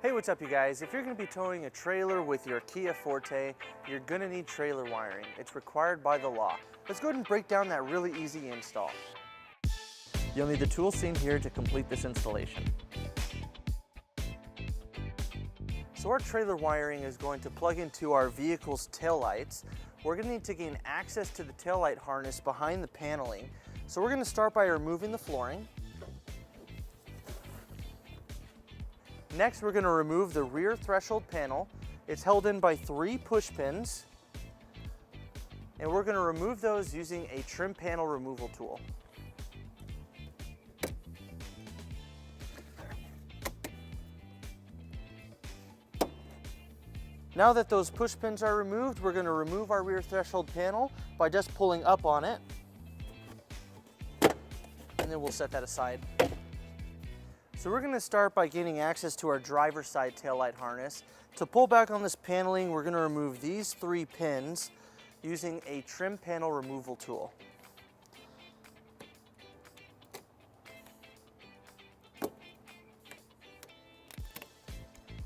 Hey, what's up you guys? If you're going to be towing a trailer with your Kia Forte, you're going to need trailer wiring. It's required by the law. Let's go ahead and break down that really easy install. You'll need the tools seen here to complete this installation. So our trailer wiring is going to plug into our vehicle's taillights. We're going to need to gain access to the taillight harness behind the paneling. So we're going to start by removing the flooring. Next, we're going to remove the rear threshold panel. It's held in by 3 push pins. And we're going to remove those using a trim panel removal tool. Now that those push pins are removed, we're going to remove our rear threshold panel by just pulling up on it. And then we'll set that aside. So we're going to start by gaining access to our driver's side taillight harness. To pull back on this paneling, we're going to remove these 3 pins using a trim panel removal tool.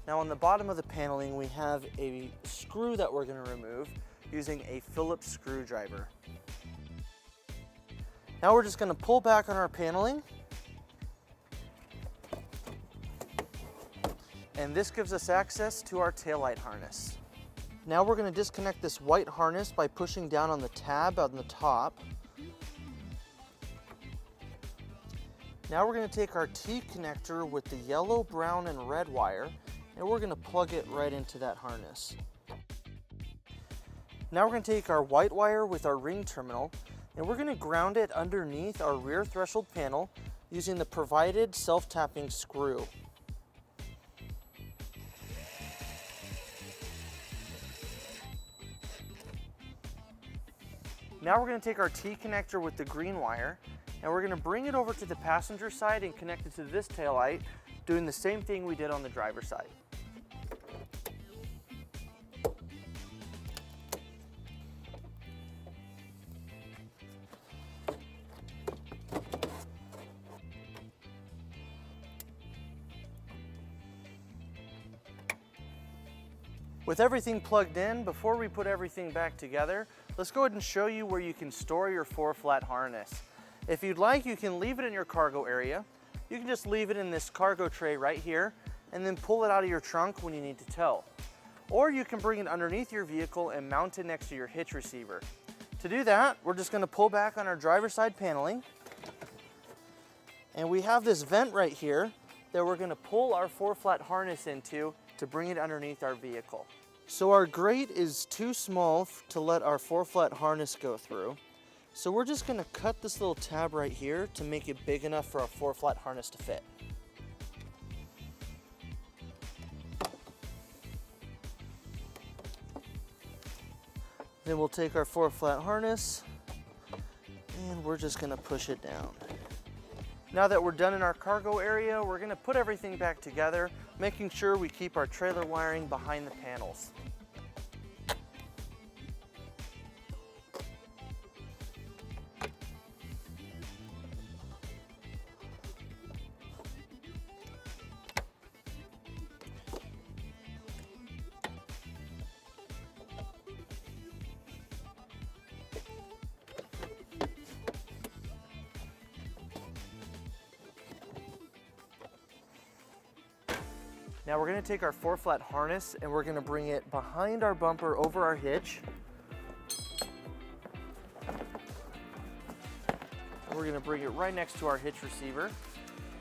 Now on the bottom of the paneling, we have a screw that we're going to remove using a Phillips screwdriver. Now we're just going to pull back on our paneling. And this gives us access to our taillight harness. Now we're going to disconnect this white harness by pushing down on the tab on the top. Now we're going to take our T connector with the yellow, brown, and red wire, and we're going to plug it right into that harness. Now we're going to take our white wire with our ring terminal, and we're going to ground it underneath our rear threshold panel using the provided self-tapping screw. Now we're going to take our T connector with the green wire and we're going to bring it over to the passenger side and connect it to this taillight, doing the same thing we did on the driver's side. With everything plugged in, before we put everything back together, let's go ahead and show you where you can store your 4-flat harness. If you'd like, you can leave it in your cargo area. You can just leave it in this cargo tray right here and then pull it out of your trunk when you need to tow. Or you can bring it underneath your vehicle and mount it next to your hitch receiver. To do that, we're just going to pull back on our driver's side paneling. And we have this vent right here that we're going to pull our 4-flat harness into to bring it underneath our vehicle. So our grate is too small to let our 4-flat harness go through. So we're just going to cut this little tab right here to make it big enough for our 4-flat harness to fit. Then we'll take our 4-flat harness and we're just going to push it down. Now that we're done in our cargo area, we're going to put everything back together, making sure we keep our trailer wiring behind the panels. Now we're going to take our 4-flat harness and we're going to bring it behind our bumper over our hitch. We're going to bring it right next to our hitch receiver.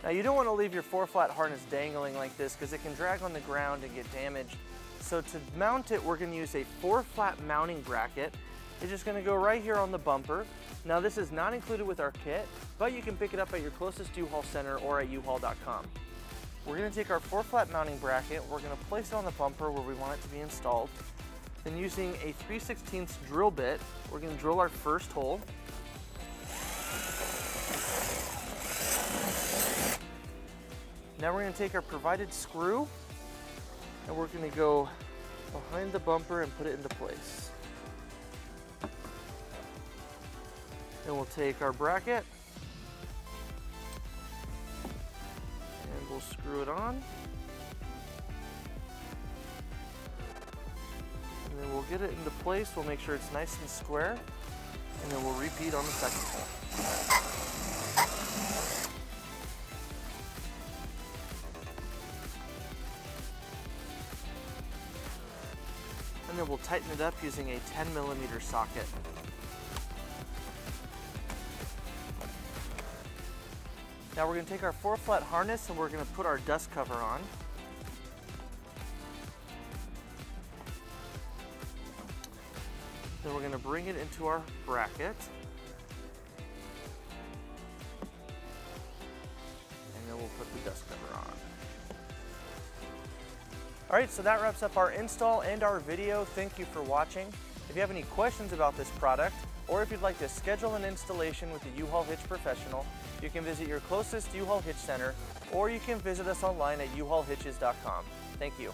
Now you don't want to leave your 4-flat harness dangling like this because it can drag on the ground and get damaged. So to mount it, we're going to use a 4-flat mounting bracket. It's just going to go right here on the bumper. Now this is not included with our kit, but you can pick it up at your closest U-Haul center or at uhaul.com. We're going to take our 4-flat mounting bracket, we're going to place it on the bumper where we want it to be installed. Then using a 3/16 drill bit, we're going to drill our first hole. Now we're going to take our provided screw and we're going to go behind the bumper and put it into place. Then we'll take our bracket and we'll screw it on. And then we'll get it into place. We'll make sure it's nice and square. And then we'll repeat on the second hole. And then we'll tighten it up using a 10mm socket. Now we're going to take our 4-flat harness and we're going to put our dust cover on. Then we're going to bring it into our bracket. And then we'll put the dust cover on. All right, so that wraps up our install and our video. Thank you for watching. If you have any questions about this product, or if you'd like to schedule an installation with a U-Haul Hitch professional, you can visit your closest U-Haul Hitch center, or you can visit us online at uhaulhitches.com. Thank you.